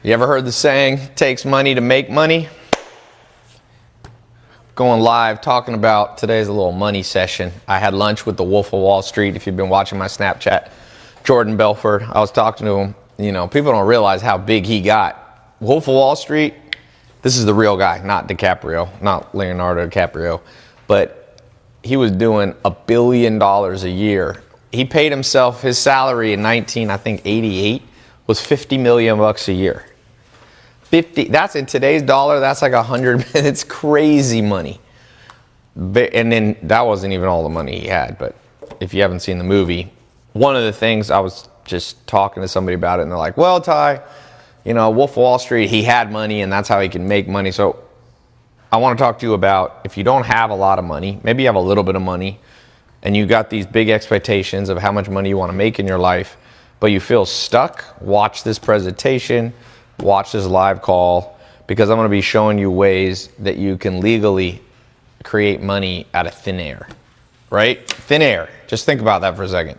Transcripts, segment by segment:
You ever heard the saying, takes money to make money? Going live, talking about today's a little money session. I had lunch with the Wolf of Wall Street. If you've been watching my Snapchat, Jordan Belfort, I was talking to him. You know, people don't realize how big he got. Wolf of Wall Street, this is the real guy, not DiCaprio, not Leonardo DiCaprio, but he was doing $1 billion a year. He paid himself, his salary in 1988 was $50 million bucks a year. 50, that's in today's dollar, that's like 100, it's crazy money. And then that wasn't even all the money he had, but if you haven't seen the movie, one of the things I was just talking to somebody about it, and they're like, well, Ty, you know, Wolf of Wall Street, he had money and that's how he can make money. So I want to talk to you about if you don't have a lot of money, maybe you have a little bit of money, and you got these big expectations of how much money you want to make in your life, but you feel stuck, watch this presentation, watch this live call, because I'm going to be showing you ways that you can legally create money out of thin air, right? Thin air. Just think about that for a second.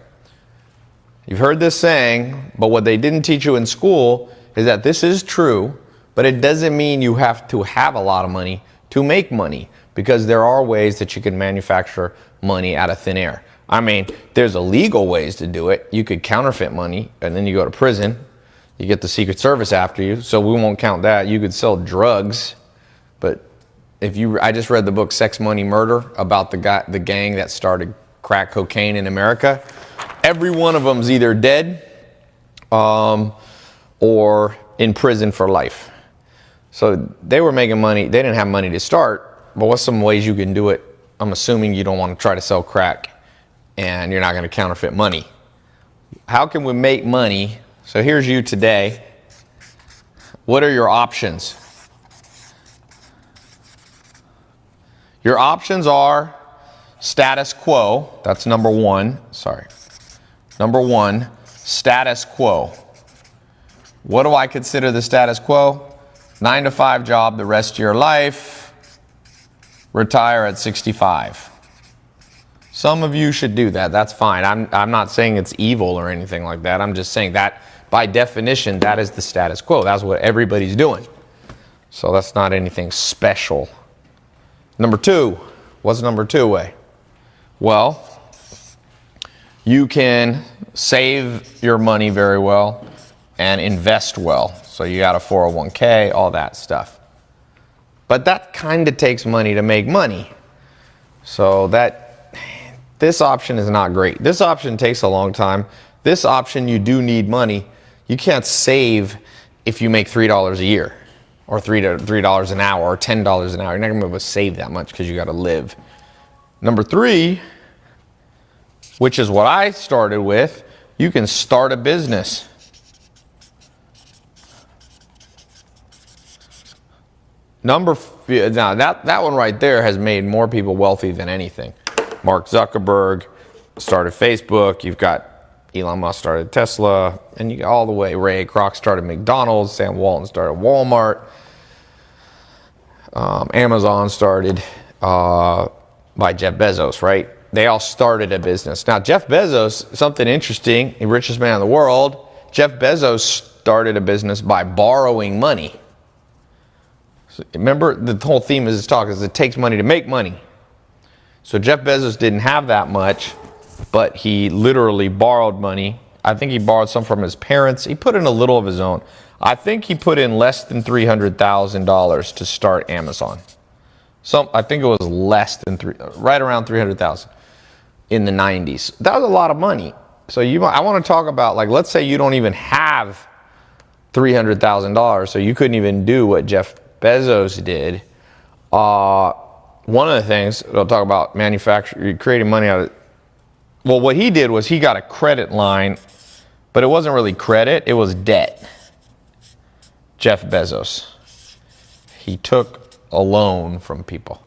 You've heard this saying, but what they didn't teach you in school is that this is true, but it doesn't mean you have to have a lot of money to make money, because there are ways that you can manufacture money out of thin air. I mean, there's illegal ways to do it. You could counterfeit money and then you go to prison. You get the Secret Service after you, so we won't count that. You could sell drugs, but I just read the book Sex, Money, Murder about the gang that started crack cocaine in America. Every one of them's either dead or in prison for life. So they were making money. They didn't have money to start, but what's some ways you can do it? I'm assuming you don't want to try to sell crack and you're not going to counterfeit money. How can we make money? So here's you today. What are your options? Your options are status quo. That's number one. Sorry. Number one, status quo. What do I consider the status quo? 9-to-5 job the rest of your life. Retire at 65. Some of you should do that. That's fine. I'm not saying it's evil or anything like that. I'm just saying that by definition, that is the status quo. That's what everybody's doing. So that's not anything special. Number two, what's number two way? Well, you can save your money very well and invest well. So you got a 401k, all that stuff. But that kind of takes money to make money. So this option is not great. This option takes a long time. This option, you do need money. You can't save if you make $3 a year or $3 an hour or $10 an hour. You're not going to be able to save that much because you got to live. Number three, which is what I started with, you can start a business. Now that one right there has made more people wealthy than anything. Mark Zuckerberg started Facebook. You've got Elon Musk started Tesla, and you got all the way. Ray Kroc started McDonald's. Sam Walton started Walmart. Amazon started by Jeff Bezos, right? They all started a business. Now, Jeff Bezos, something interesting, the richest man in the world, Jeff Bezos started a business by borrowing money. So remember, the whole theme of this talk is it takes money to make money. So Jeff Bezos didn't have that much, but he literally borrowed money. I think he borrowed some from his parents. He put in a little of his own. I think he put in less than $300,000 to start Amazon. I think it was less than right around $300,000 in the 90s. That was a lot of money. So I want to talk about, like, let's say you don't even have $300,000, so you couldn't even do what Jeff Bezos did. One of the things I'll talk about creating money out of. Well, what he did was he got a credit line, but it wasn't really credit, it was debt. Jeff Bezos. He took a loan from people.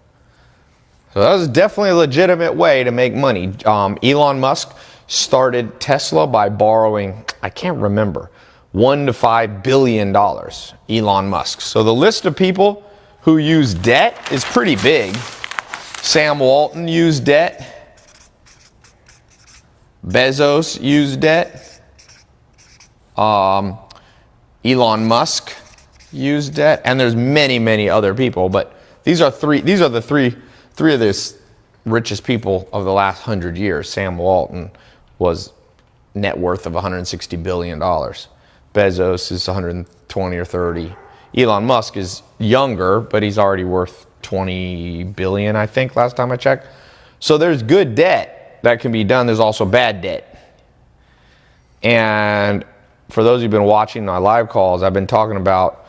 So that was definitely a legitimate way to make money. Elon Musk started Tesla by borrowing, I can't remember, $1 to $5 billion. Elon Musk. So the list of people who use debt is pretty big. Sam Walton used debt. Bezos used debt. Elon Musk used debt, and there's many, many other people, but these are the three of the richest people of the last 100 years. Sam Walton was net worth of $160 billion. Bezos is 120 or 30. Elon Musk is younger, but he's already worth 20 billion, I think, last time I checked. So there's good debt that can be done. There's also bad debt. And for those who've been watching my live calls, I've been talking about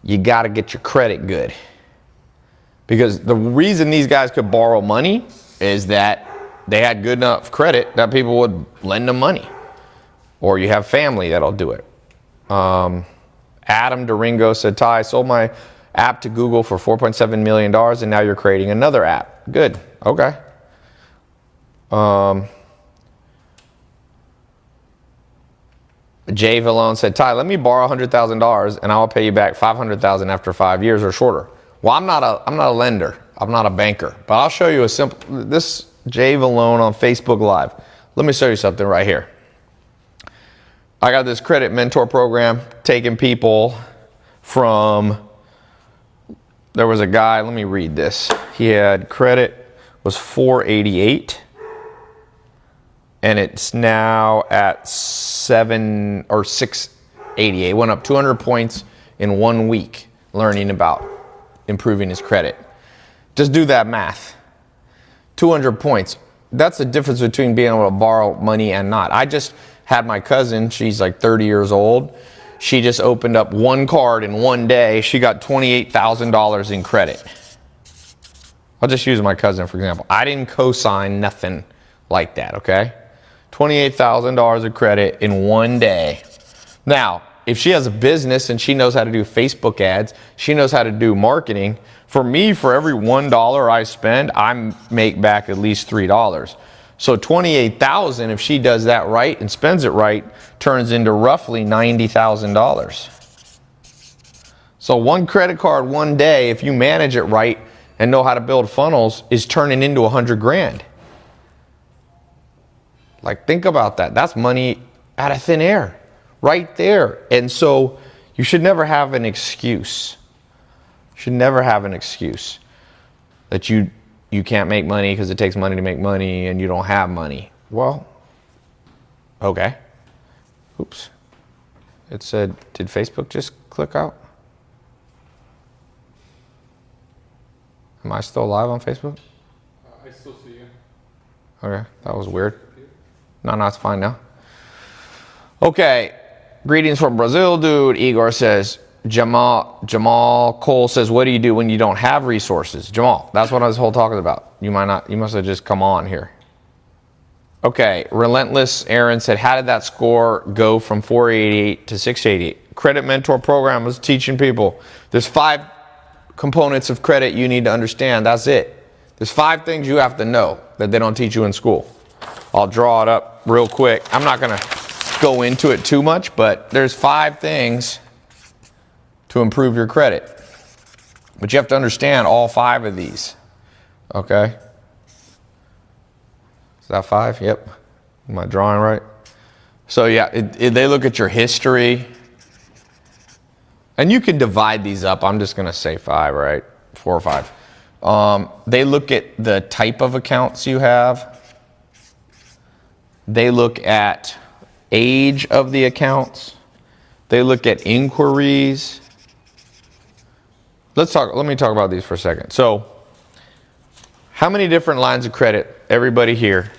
you got to get your credit good. Because the reason these guys could borrow money is that they had good enough credit that people would lend them money. Or you have family that'll do it. Adam Duringo said, Ty, I sold my app to Google for $4.7 million and now you're creating another app. Good. Okay. Jay Vallone said, Ty, let me borrow $100,000 and I'll pay you back $500,000 after 5 years or shorter. Well, I'm not a lender. I'm not a banker. But I'll show you a simple, this Jay Vallone on Facebook Live. Let me show you something right here. I got this credit mentor program taking people from, there was a guy, let me read this. He had credit was 488 and it's now at 688. Went up 200 points in 1 week learning about improving his credit. Just do that math. 200 points. That's the difference between being able to borrow money and not. I just had my cousin, she's like 30 years old. She just opened up one card in 1 day. She got $28,000 in credit. I'll just use my cousin for example. I didn't co-sign nothing like that, okay? $28,000 of credit in 1 day. Now, if she has a business and she knows how to do Facebook ads, she knows how to do marketing. For me, for every $1 I spend, I make back at least $3. So $28,000, if she does that right and spends it right, turns into roughly $90,000. So one credit card 1 day, if you manage it right and know how to build funnels, is turning into 100 grand. Like, think about that. That's money out of thin air, right there. And so you should never have an excuse. You should never have an excuse that you can't make money because it takes money to make money and you don't have money. Well, okay. Oops. It said, did Facebook just click out? Am I still live on Facebook? I still see you. Okay, that was weird. No, it's fine now. Okay, greetings from Brazil, dude. Igor says, Jamal Cole says, what do you do when you don't have resources? Jamal, that's what this whole talk is about. You must have just come on here. Okay, Relentless Aaron said, how did that score go from 488 to 688? Credit Mentor Program was teaching people. There's 5 components of credit you need to understand. That's it. There's 5 things you have to know that they don't teach you in school. I'll draw it up real quick. I'm not going to go into it too much, but there's 5 things to improve your credit. But you have to understand all 5 of these. Okay? Is that 5? Yep. Am I drawing right? So yeah, they look at your history. And you can divide these up. I'm just going to say 5, right? 4 or 5. They look at the type of accounts you have. They look at age of the accounts. They look at inquiries. Let me talk about these for a second. So, how many different lines of credit, everybody here,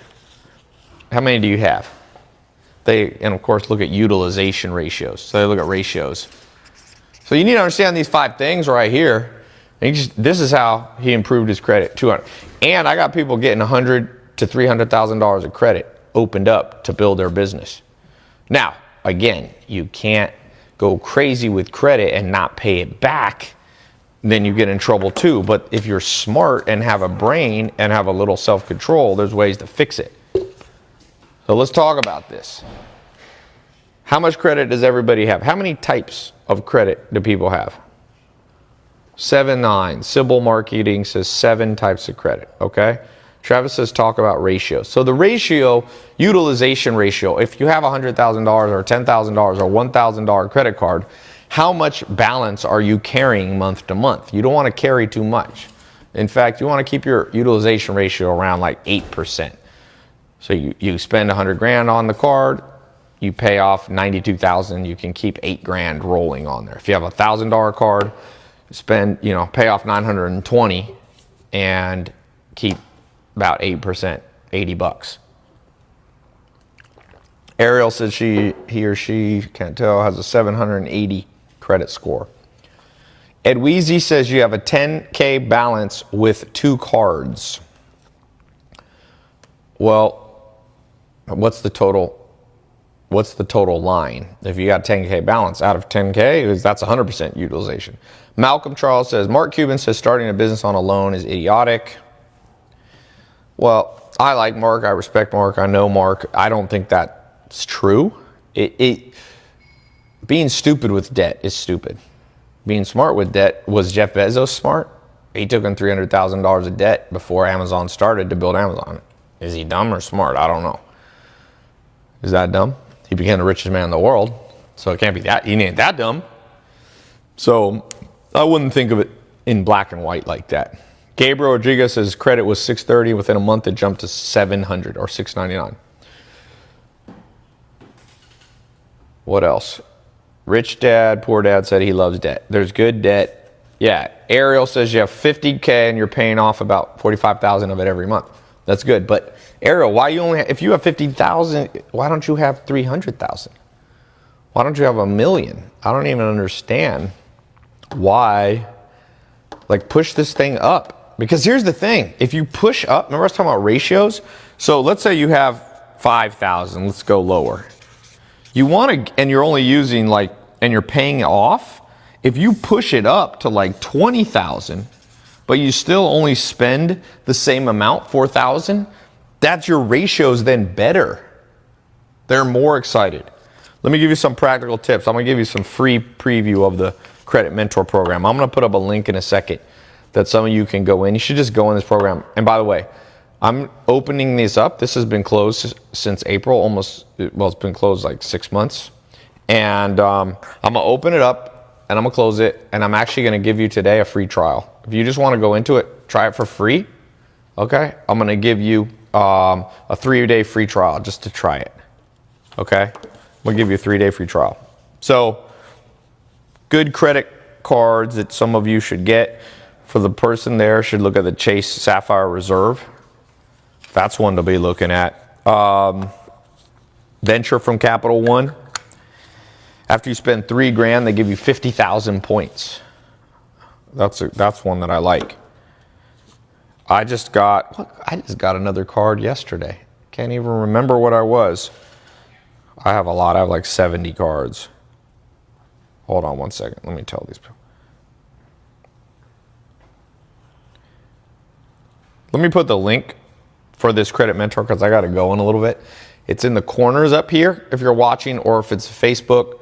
how many do you have? And of course, look at utilization ratios. So they look at ratios. So you need to understand these 5 things right here. This is how he improved his credit, 200. And I got people getting $100,000 to $300,000 of credit opened up to build their business. Now, again, you can't go crazy with credit and not pay it back. Then you get in trouble too. But if you're smart and have a brain and have a little self-control, there's ways to fix it. So let's talk about this. How much credit does everybody have? How many types of credit do people have? 7-9. Sybil Marketing says 7 types of credit, okay? Travis says talk about ratios. So the ratio, utilization ratio, if you have $100,000 or $10,000 or $1,000 credit card how much balance are you carrying month to month? You don't want to carry too much. In fact, you want to keep your utilization ratio around like 8%. So you spend 100 grand on the card, you pay off 92,000, you can keep 8 grand rolling on there. If you have a $1,000 card, pay off 920 and keep about 8%, 80 bucks. Ariel says he or she, can't tell, has a 780 credit score. Edweezy says you have a 10K balance with 2 cards. Well, what's the total line? If you got 10K balance out of 10K, that's 100% utilization. Malcolm Charles says, Mark Cuban says starting a business on a loan is idiotic. Well, I like Mark. I respect Mark. I know Mark. I don't think that's true. Being stupid with debt is stupid. Being smart with debt, was Jeff Bezos smart? He took in $300,000 of debt before Amazon started to build Amazon. Is he dumb or smart? I don't know. Is that dumb? He became the richest man in the world, so it can't be that. He ain't that dumb. So I wouldn't think of it in black and white like that. Gabriel Rodriguez says credit was 630. Within a month, it jumped to 700 or 699. What else? Rich dad, poor dad said he loves debt. There's good debt. Yeah. Ariel says you have 50K and you're paying off about 45,000 of it every month. That's good. But Ariel, if you have 50,000, why don't you have 300,000? Why don't you have $1 million? I don't even understand why. Like, push this thing up. Because here's the thing. If you push up, remember I was talking about ratios? So let's say you have 5,000. Let's go lower. You want to, and you're only using and you're paying off. If you push it up to like 20,000, but you still only spend the same amount, 4,000, that's your ratios then better. They're more excited. Let me give you some practical tips. I'm going to give you some free preview of the Credit Mentor program. I'm going to put up a link in a second that some of you can go in. You should just go in this program. And by the way, I'm opening these up. This has been closed since April, it's been closed like 6 months. And I'm going to open it up and I'm going to close it. And I'm actually going to give you today a free trial. If you just want to go into it, try it for free. Okay. I'm going to give you a 3-day free trial just to try it. Okay. I'm going to give you a 3-day free trial. So good credit cards that some of you should get. For the person there, should look at the Chase Sapphire Reserve. That's one to be looking at. Venture from Capital One. After you spend $3 grand, they give you 50,000 points. That's one that I like. I just got another card yesterday. Can't even remember what I was. I have a lot. I have like 70 cards. Hold on one second. Let me tell these people. Let me put the link for this Credit Mentor because I got to go in a little bit. It's in the corners up here if you're watching, or if it's Facebook,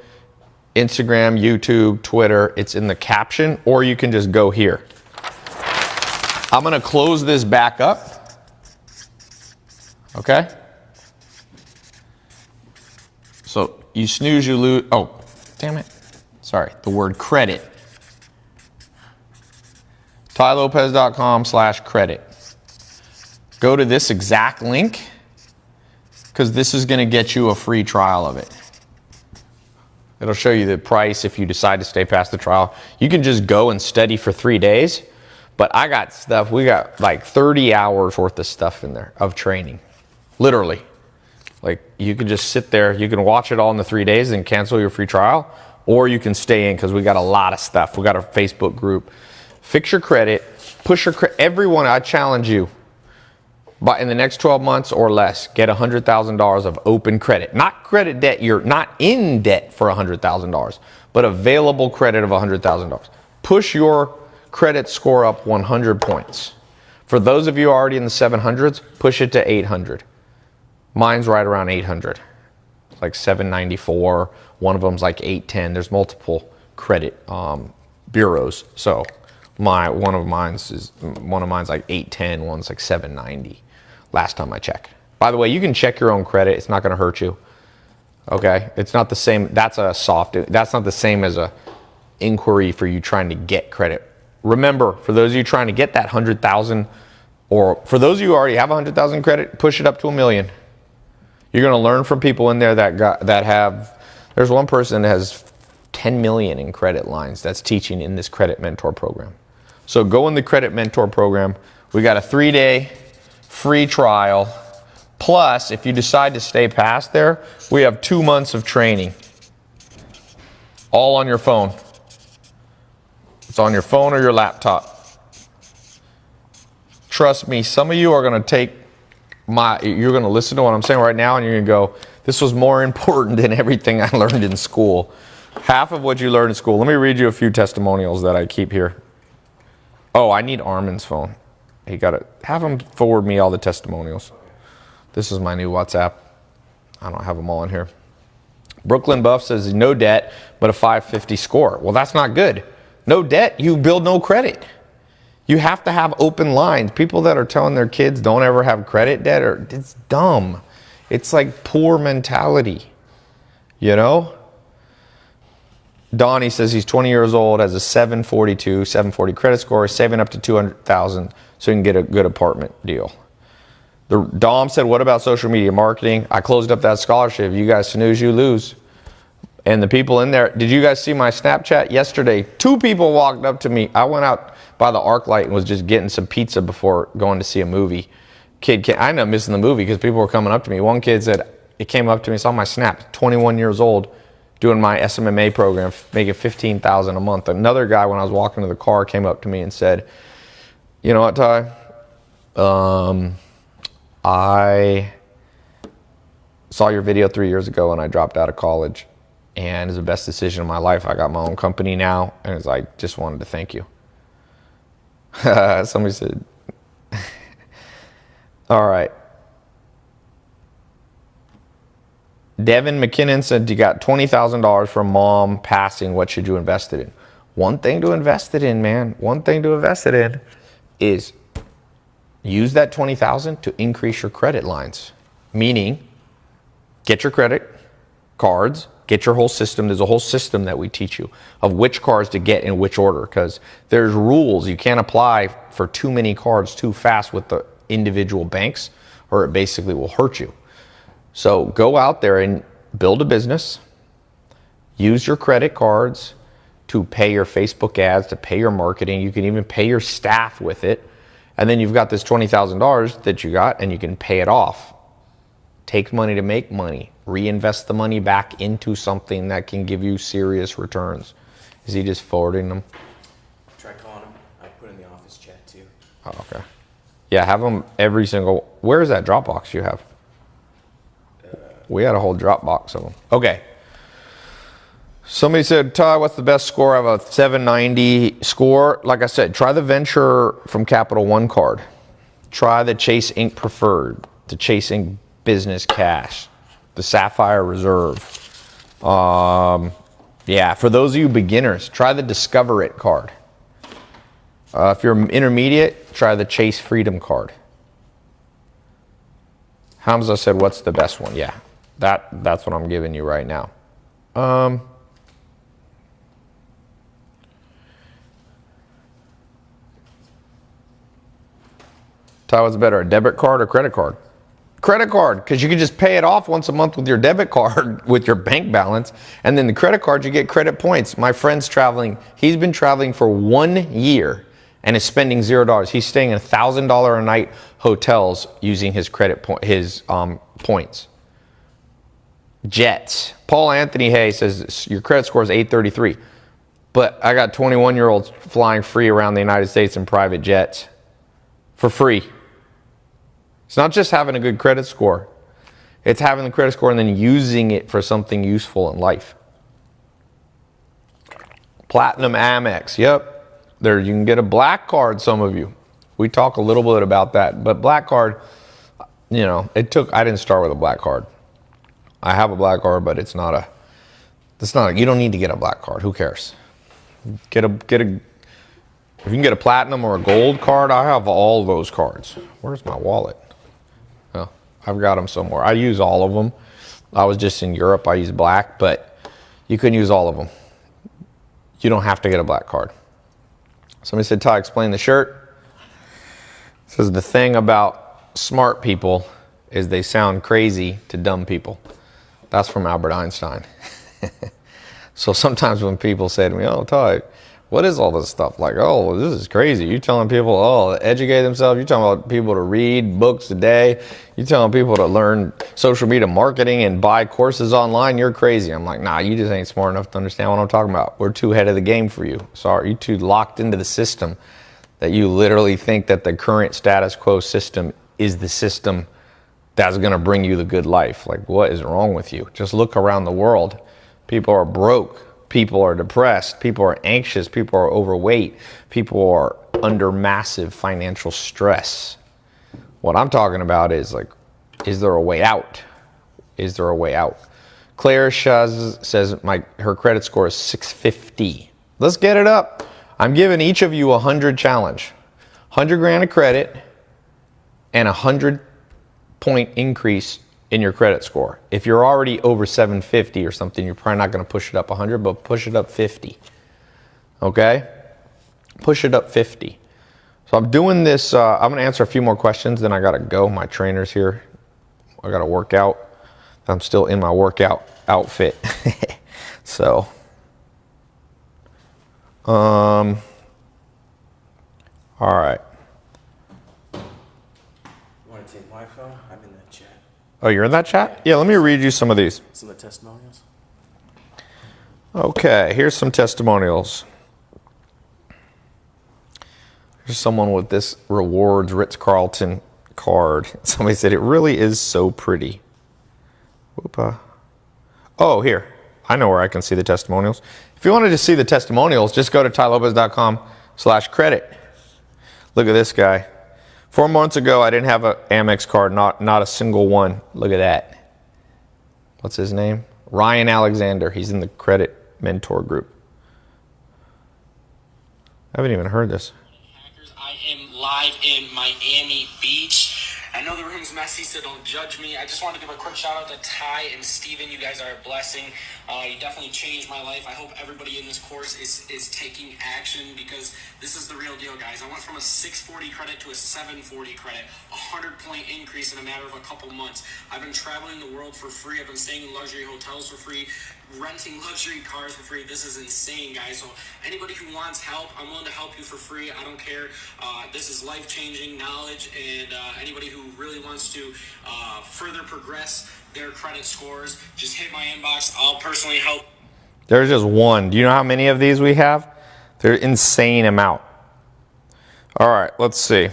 Instagram, YouTube, Twitter, it's in the caption, or you can just go here. I'm going to close this back up. Okay? So you snooze, you lose. Oh, damn it. Sorry, the word credit. tylopez.com/credit. Go to this exact link because this is going to get you a free trial of it. It'll show you the price if you decide to stay past the trial. You can just go and study for 3 days, but I got stuff. We got like 30 hours worth of stuff in there of training, literally. Like you can just sit there. You can watch it all in the 3 days and cancel your free trial, or you can stay in because we got a lot of stuff. We got a Facebook group. Fix your credit, push your credit. Everyone, I challenge you. But in the next 12 months or less, get $100,000 of open credit. Not credit debt. You're not in debt for $100,000, but available credit of $100,000. Push your credit score up 100 points. For those of you already in the 700s, push it to 800. Mine's right around 800. It's like 794. One of them's like 810. There's multiple credit bureaus. So one of mine's like 810. One's like 790. Last time I checked. By the way, you can check your own credit. It's not going to hurt you. Okay? It's not the same. That's not the same as a inquiry for you trying to get credit. Remember, for those of you trying to get that 100,000, or for those of you who already have 100,000 credit, push it up to 1 million. You're going to learn from people in there that have. There's one person that has 10 million in credit lines that's teaching in this credit mentor program. So go in the credit mentor program. We got a 3-day free trial. Plus, if you decide to stay past there, we have 2 months of training. All on your phone. It's on your phone or your laptop. Trust me, some of you are going to you're going to listen to what I'm saying right now and you're going to go, this was more important than everything I learned in school. Half of what you learned in school. Let me read you a few testimonials that I keep here. Oh, I need Armin's phone. Have him forward me all the testimonials. This is my new WhatsApp. I don't have them all in here. Brooklyn Buff says no debt, but a 550 score. Well, that's not good. No debt, you build no credit. You have to have open lines. People that are telling their kids don't ever have credit debt, it's dumb. It's like poor mentality, you know? Donnie says he's 20 years old, has a 740 credit score, saving up to 200,000 so he can get a good apartment deal. Dom said, what about social media marketing? I closed up that scholarship. You guys snooze, you lose. And the people in there, did you guys see my Snapchat yesterday? 2 people walked up to me. I went out by the ArcLight and was just getting some pizza before going to see a movie. I ended up missing the movie because people were coming up to me. One kid said, it came up to me, it's on my Snap, 21 years old, doing my SMMA program, making $15,000 a month. Another guy, when I was walking to the car, came up to me and said, you know what, Ty? I saw your video 3 years ago and I dropped out of college. And it's the best decision of my life. I got my own company now. And it's like, just wanted to thank you. Somebody said, all right. Devin McKinnon said, you got $20,000 from mom passing. What should you invest it in? One thing to invest it in, man. One thing to invest it in is use that $20,000 to increase your credit lines. Meaning, get your credit cards, get your whole system. There's a whole system that we teach you of which cards to get in which order, because there's rules. You can't apply for too many cards too fast with the individual banks, or it basically will hurt you. So go out there and build a business. Use your credit cards to pay your Facebook ads, to pay your marketing. You can even pay your staff with it. And then you've got this $20,000 that you got, and you can pay it off. Take money to make money. Reinvest the money back into something that can give you serious returns. Is he just forwarding them? Try calling him. I put in the office chat too. Oh, okay. Yeah, have them every single. Where is that Dropbox you have? We had a whole Dropbox of them. Okay. Somebody said, Ty, what's the best score? I have a 790 score. Like I said, try the Venture from Capital One card. Try the Chase Inc. Preferred, the Chase Inc. Business Cash, the Sapphire Reserve. Yeah, for those of you beginners, try the Discover It card. If you're intermediate, try the Chase Freedom card. Hamza said, what's the best one? Yeah, that's what I'm giving you right now. Ty, what's better, a debit card or credit card? Credit card, because you can just pay it off once a month with your debit card with your bank balance. And then the credit card, you get credit points. My friend's traveling. He's been traveling for 1 year and is spending $0. He's staying in $1,000 a night hotels using his points. Jets. Paul Anthony Hay says your credit score is 833. But I got 21-year-olds flying free around the United States in private jets for free. It's not just having a good credit score. It's having the credit score and then using it for something useful in life. Platinum Amex. Yep. There, you can get a black card, some of you. We talk a little bit about that. But black card, you know, I didn't start with a black card. I have a black card, but it's not a, you don't need to get a black card. Who cares? If you can get a platinum or a gold card, I have all those cards. Where's my wallet? Oh, I've got them somewhere. I use all of them. I was just in Europe. I use black, but you can use all of them. you don't have to get a black card. Somebody said, Ty, explain the shirt. It says the thing about smart people is they sound crazy to dumb people. That's from Albert Einstein. So sometimes when people say to me, oh, Ty, what is all this stuff? Like, oh, this is crazy. You telling people, oh, educate themselves. You telling about people to read books a day. You telling people to learn social media marketing and buy courses online. You're crazy. I'm like, nah, you just ain't smart enough to understand what I'm talking about. We're too ahead of the game for you. Sorry, you too locked into the system that you literally think that the current status quo system is the system that's going to bring you the good life. Like, what is wrong with you? Just look around the world. People are broke. People are depressed. People are anxious. People are overweight. People are under massive financial stress. What I'm talking about is like, is there a way out? Is there a way out? Claire says her credit score is 650. Let's get it up. I'm giving each of you 100 challenge. 100 grand of credit and 100-point increase in your credit score. If you're already over 750 or something, you're probably not going to push it up 100, but push it up 50. Okay? Push it up 50. So I'm doing this. I'm going to answer a few more questions, then I got to go. My trainer's here. I got to work out. I'm still in my workout outfit. So, all right. You want to take my phone? I'm in that chat. Oh, you're in that chat? Yeah, let me read you some of these. Some of the testimonials. Okay, here's some testimonials. Here's someone with this rewards Ritz-Carlton card. Somebody said, it really is so pretty. Whoopa. Oh, here. I know where I can see the testimonials. If you wanted to see the testimonials, just go to tylopez.com/credit. Look at this guy. 4 months ago, I didn't have an Amex card, not a single one. Look at that. What's his name? Ryan Alexander. He's in the credit mentor group. I haven't even heard this. I am live in Miami Beach. I know the room's messy, so don't judge me. I just wanted to give a quick shout out to Ty and Steven. You guys are a blessing. You definitely changed my life. I hope everybody in this course is taking action, because this is the real deal, guys. I went from a 640 credit to a 740 credit, 100-point increase in a matter of a couple months. I've been traveling the world for free. I've been staying in luxury hotels for free, renting luxury cars for free. This is insane, guys. So anybody who wants help, I'm willing to help you for free. I don't care. This is life-changing knowledge, and anybody who really wants to further progress their credit scores, just hit my inbox. I'll personally help. There's just one. Do you know how many of these we have? They're insane amount. All right, let's see.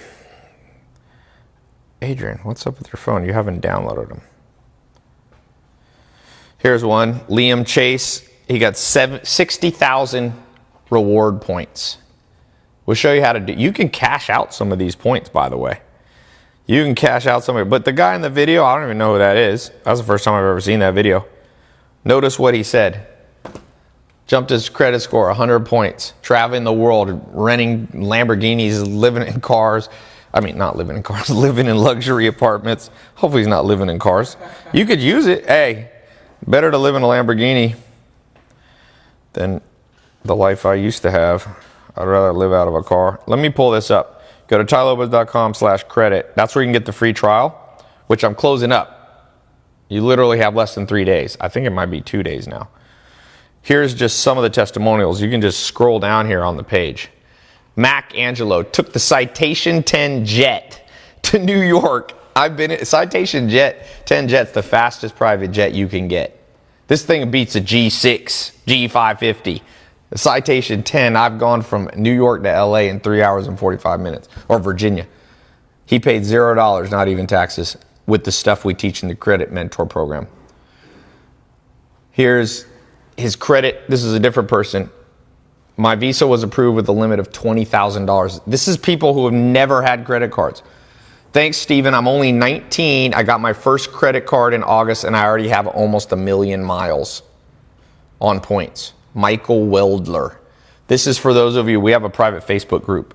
Adrian, what's up with your phone? You haven't downloaded them. Here's one. Liam Chase. He got 60,000 reward points. We'll show you how to do. You can cash out some of these points, by the way. You can cash out some of it. But the guy in the video, I don't even know who that is. That's the first time I've ever seen that video. Notice what he said. Jumped his credit score 100 points. Traveling the world, renting Lamborghinis, living in cars. I mean, not living in cars, living in luxury apartments. Hopefully he's not living in cars. You could use it. Hey, better to live in a Lamborghini than the life I used to have. I'd rather live out of a car. Let me pull this up. Go to tylopez.com/credit. That's where you can get the free trial, which I'm closing up. You literally have less than 3 days. I think it might be 2 days now. Here's just some of the testimonials. You can just scroll down here on the page. Mac Angelo took the Citation 10 jet to New York. I've been in Citation 10 jet's the fastest private jet you can get. This thing beats a G6, G550. The Citation 10, I've gone from New York to LA in 3 hours and 45 minutes, or Virginia. He paid $0, not even taxes, with the stuff we teach in the credit mentor program. Here's his credit. This is a different person. My visa was approved with a limit of $20,000. This is people who have never had credit cards. Thanks, Steven. I'm only 19. I got my first credit card in August, and I already have almost 1 million miles on points. Michael Weldler. This is for those of you, we have a private Facebook group.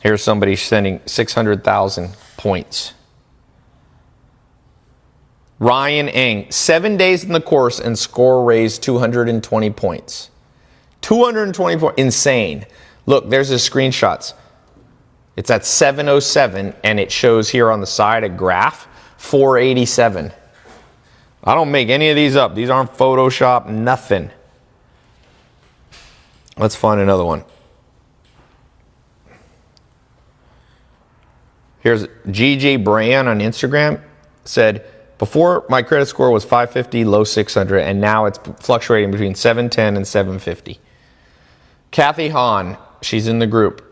Here's somebody sending 600,000 points. Ryan Eng, 7 days in the course and score raised 220 points. 224, insane. Look, there's the screenshots. It's at 707, and it shows here on the side a graph, 487. I don't make any of these up. These aren't Photoshop, nothing. Let's find another one. Here's GJ Brand on Instagram, said, before my credit score was 550, low 600, and now it's fluctuating between 710 and 750. Kathy Hahn, she's in the group.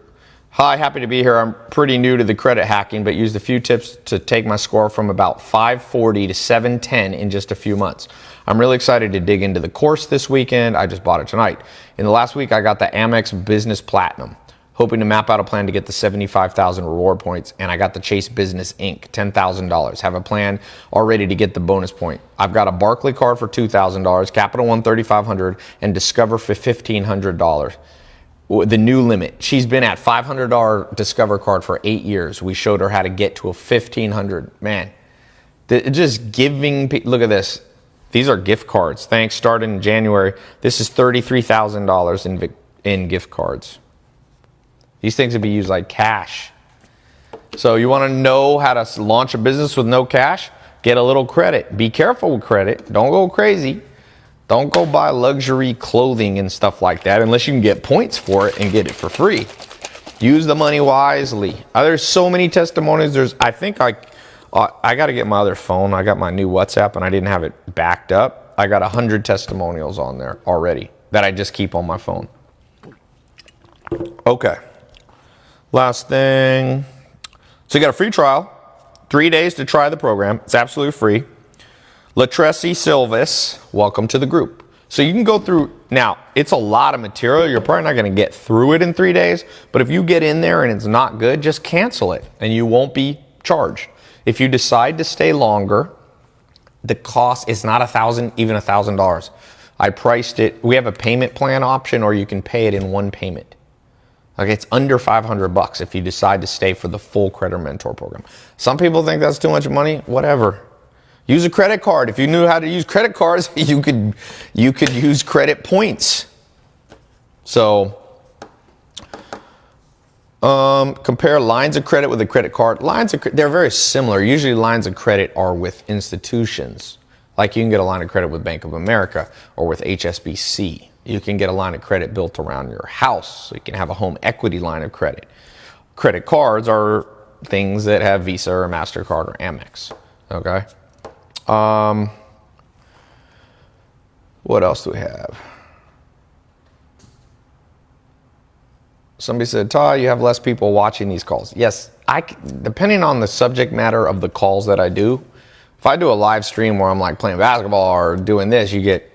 Hi, happy to be here. I'm pretty new to the credit hacking, but used a few tips to take my score from about 540 to 710 in just a few months. I'm really excited to dig into the course this weekend. I just bought it tonight. In the last week, I got the Amex Business Platinum, hoping to map out a plan to get the 75,000 reward points, and I got the Chase Business Inc., $10,000. Have a plan already to get the bonus point. I've got a Barclay card for $2,000, Capital One $3,500, and Discover for $1,500. The new limit. She's been at $500 Discover card for 8 years. We showed her how to get to a $1,500. Man, just giving. Look at this. These are gift cards. Thanks. Started in January. This is $33,000 in gift cards. These things would be used like cash. So you want to know how to launch a business with no cash? Get a little credit. Be careful with credit. Don't go crazy. Don't go buy luxury clothing and stuff like that unless you can get points for it and get it for free. Use the money wisely. There's so many testimonials. I got to get my other phone. I got my new WhatsApp and I didn't have it backed up. I got 100 testimonials on there already that I just keep on my phone. Okay. Last thing. So you got a free trial. 3 days to try the program. It's absolutely free. Latresi Silvis, welcome to the group. So you can go through, now it's a lot of material. You're probably not going to get through it in 3 days, but if you get in there and it's not good, just cancel it and you won't be charged. If you decide to stay longer, the cost is not even $1,000. I priced it. We have a payment plan option or you can pay it in one payment. Okay, it's under $500 if you decide to stay for the full Credit Mentor program. Some people think that's too much money. Whatever. Use a credit card. If you knew how to use credit cards, you could use credit points. So compare lines of credit with a credit card. They're very similar. Usually lines of credit are with institutions. Like you can get a line of credit with Bank of America or with HSBC. You can get a line of credit built around your house. So you can have a home equity line of credit. Credit cards are things that have Visa or MasterCard or Amex. Okay. What else do we have? Somebody said, Ty, you have less people watching these calls. Yes, depending on the subject matter of the calls that I do, if I do a live stream where I'm like playing basketball or doing this, you get,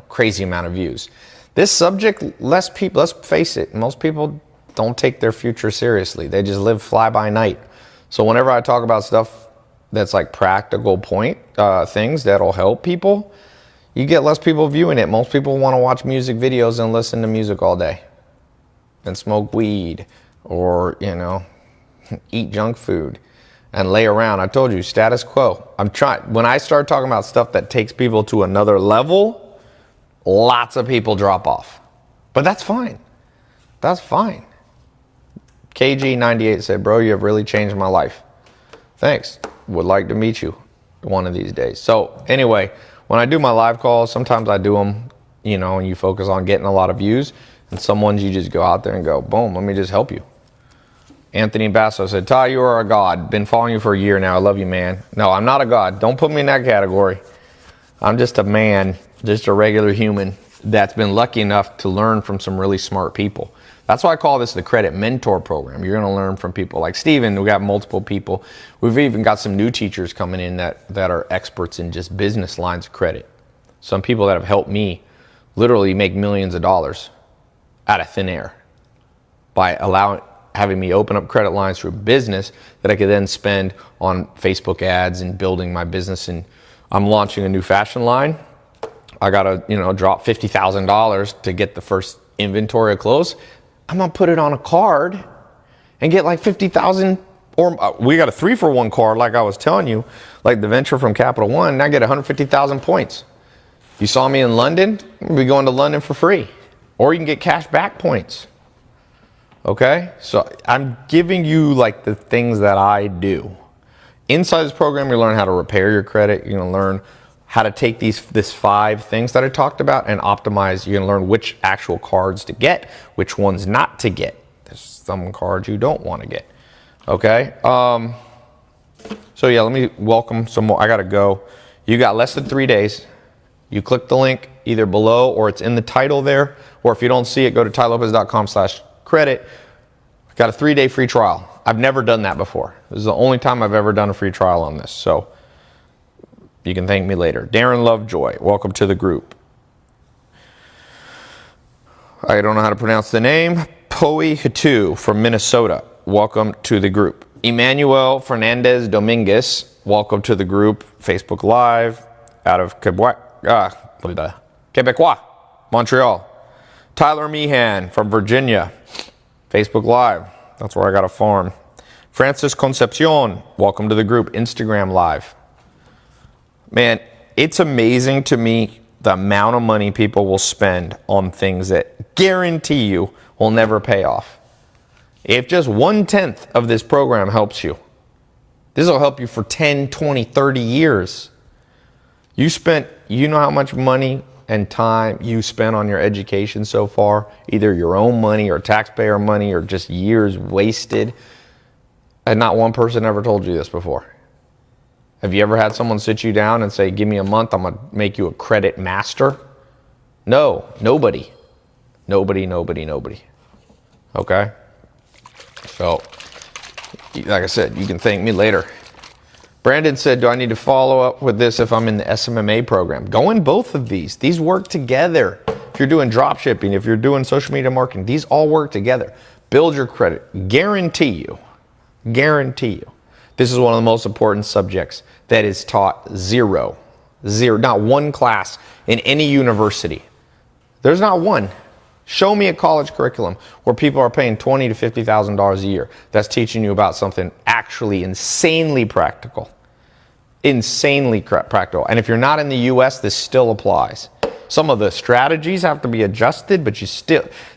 crazy amount of views. This subject, less people, let's face it, most people don't take their future seriously. They just live fly by night. So whenever I talk about stuff that's like practical things that'll help people, you get less people viewing it. Most people want to watch music videos and listen to music all day and smoke weed or, eat junk food and lay around. I told you, status quo. When I start talking about stuff that takes people to another level, lots of people drop off. But that's fine. That's fine. KG98 said, bro, you have really changed my life. Thanks. Would like to meet you one of these days. So anyway, when I do my live calls, sometimes I do them, and you focus on getting a lot of views. And some ones you just go out there and go, boom, let me just help you. Anthony Basso said, Ty, you are a god. Been following you for a year now. I love you, man. No, I'm not a god. Don't put me in that category. I'm just a man, just a regular human that's been lucky enough to learn from some really smart people. That's why I call this the Credit Mentor Program. You're going to learn from people like Steven. We got multiple people. We've even got some new teachers coming in that are experts in just business lines of credit. Some people that have helped me literally make millions of dollars out of thin air by having me open up credit lines through business that I could then spend on Facebook ads and building my business. And I'm launching a new fashion line. I got to, drop $50,000 to get the first inventory of clothes. I'm going to put it on a card and get like 50,000, or we got a 3-for-1 card like I was telling you, like the venture from Capital One, and I get 150,000 points. You saw me in London, we'll be going to London for free. Or you can get cash back points. Okay? So I'm giving you like the things that I do. Inside this program, you learn how to repair your credit. You're going to learn how to take this 5 things that I talked about and optimize. You're going to learn which actual cards to get, which ones not to get. There's some cards you don't want to get. Okay? So yeah, let me welcome some more. I got to go. You got less than 3 days. You click the link either below or it's in the title there. Or if you don't see it, go to tylopez.com/credit. Got a 3-day free trial. I've never done that before. This is the only time I've ever done a free trial on this. So you can thank me later. Darren Lovejoy, welcome to the group. I don't know how to pronounce the name. Poi Hatu from Minnesota, welcome to the group. Emmanuel Fernandez Dominguez, welcome to the group. Facebook Live out of Quebecois, Montreal. Tyler Meehan from Virginia, Facebook Live. That's where I got a farm. Francis Concepcion, welcome to the group. Instagram Live. Man, it's amazing to me the amount of money people will spend on things that guarantee you will never pay off. If just 1/10 of this program helps you, this will help you for 10, 20, 30 years. You know how much money and time you spent on your education so far, either your own money or taxpayer money or just years wasted, and not one person ever told you this before. Have you ever had someone sit you down and say, give me a month, I'm going to make you a credit master? No, nobody. Nobody. Okay? So, like I said, you can thank me later. Brandon said, do I need to follow up with this if I'm in the SMMA program? Go in both of these. These work together. If you're doing drop shipping, if you're doing social media marketing, these all work together. Build your credit. Guarantee you. This is one of the most important subjects that is taught zero, not one class in any university. There's not one. Show me a college curriculum where people are paying $20,000 to $50,000 a year that's teaching you about something actually insanely practical. Insanely practical. And if you're not in the U.S., this still applies. Some of the strategies have to be adjusted, but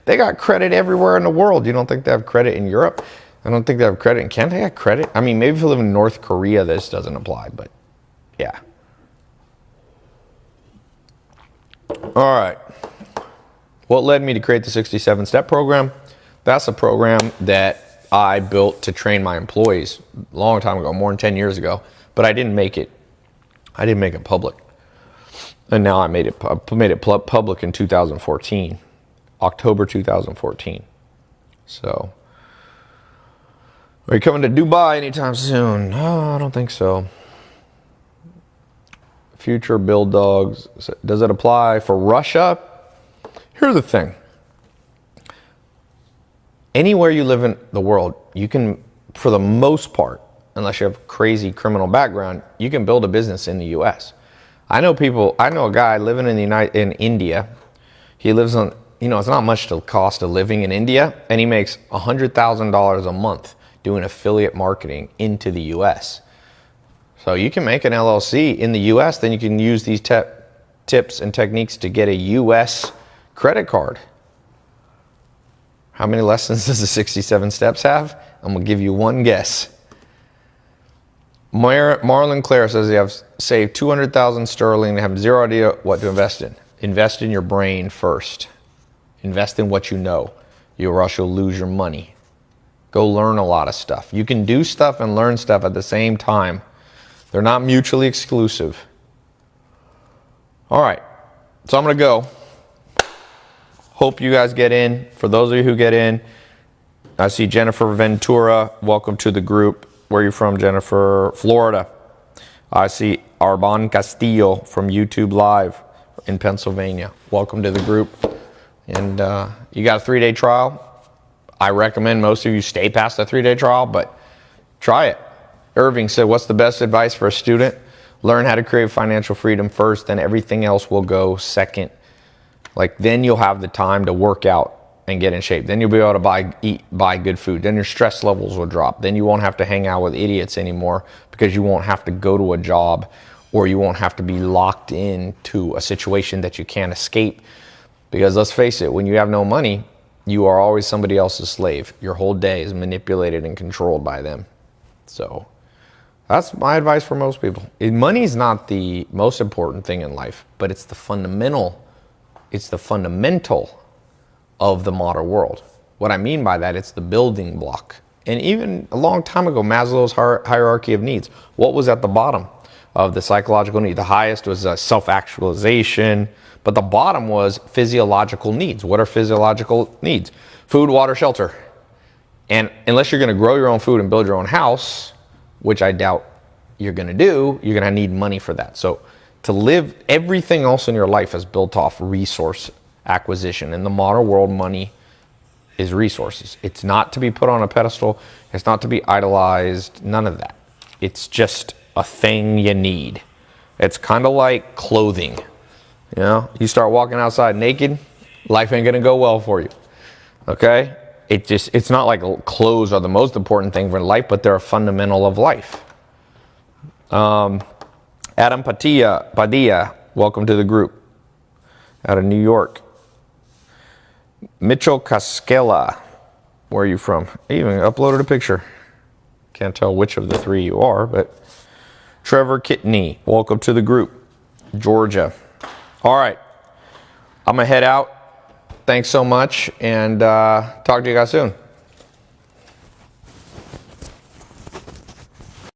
they got credit everywhere in the world. You don't think they have credit in Europe? I don't think they have credit in Canada. They have credit. I mean, maybe if you live in North Korea, this doesn't apply, but yeah. All right. What led me to create the 67-step program? That's a program that I built to train my employees a long time ago, more than 10 years ago, but I didn't make it public. And now I made it public in 2014, October 2014. So, are you coming to Dubai anytime soon? No, I don't think so. Future build dogs. Does it apply for Russia? Here's the thing. Anywhere you live in the world, you can, for the most part, unless you have a crazy criminal background, you can build a business in the U.S. I know a guy living in India. He lives on, it's not much to cost of living in India, and he makes $100,000 a month doing affiliate marketing into the U.S. So you can make an LLC in the U.S., then you can use these tips and techniques to get a U.S. credit card. How many lessons does the 67 steps have? I'm going to give you one guess. Marlon Clare says they have saved 200,000 sterling and have zero idea what to invest in. Invest in your brain first. Invest in what you know, or else you'll lose your money. Go learn a lot of stuff. You can do stuff and learn stuff at the same time. They're not mutually exclusive. All right, so I'm going to go. Hope you guys get in. For those of you who get in, I see Jennifer Ventura. Welcome to the group. Where are you from, Jennifer? Florida. I see Arban Castillo from YouTube Live in Pennsylvania. Welcome to the group. And you got a 3-day trial. I recommend most of you stay past the 3-day trial, but try it. Irving said, what's the best advice for a student? Learn how to create financial freedom first, then everything else will go second. Then you'll have the time to work out and get in shape. Then you'll be able to buy good food. Then your stress levels will drop. Then you won't have to hang out with idiots anymore because you won't have to go to a job, or you won't have to be locked into a situation that you can't escape. Because let's face it, when you have no money, you are always somebody else's slave. Your whole day is manipulated and controlled by them. So that's my advice for most people. Money is not the most important thing in life, but it's the fundamental of the modern world. What I mean by that, it's the building block. And even a long time ago, Maslow's hierarchy of needs, what was at the bottom of the psychological need? The highest was self-actualization, but the bottom was physiological needs. What are physiological needs? Food, water, shelter. And unless you're going to grow your own food and build your own house, which I doubt you're going to do, you're going to need money for that. So to live, everything else in your life is built off resource acquisition. In the modern world, money is resources. It's not to be put on a pedestal. It's not to be idolized. None of that. It's just a thing you need. It's kind of like clothing. You know, you start walking outside naked, life ain't gonna go well for you. Okay? It's not like clothes are the most important thing for life, but they're a fundamental of life. Adam Padilla, welcome to the group. Out of New York. Mitchell Cascella, where are you from? I even uploaded a picture. Can't tell which of the three you are, but Trevor Kitney, welcome to the group. Georgia. All right, I'm gonna head out. Thanks so much, and talk to you guys soon.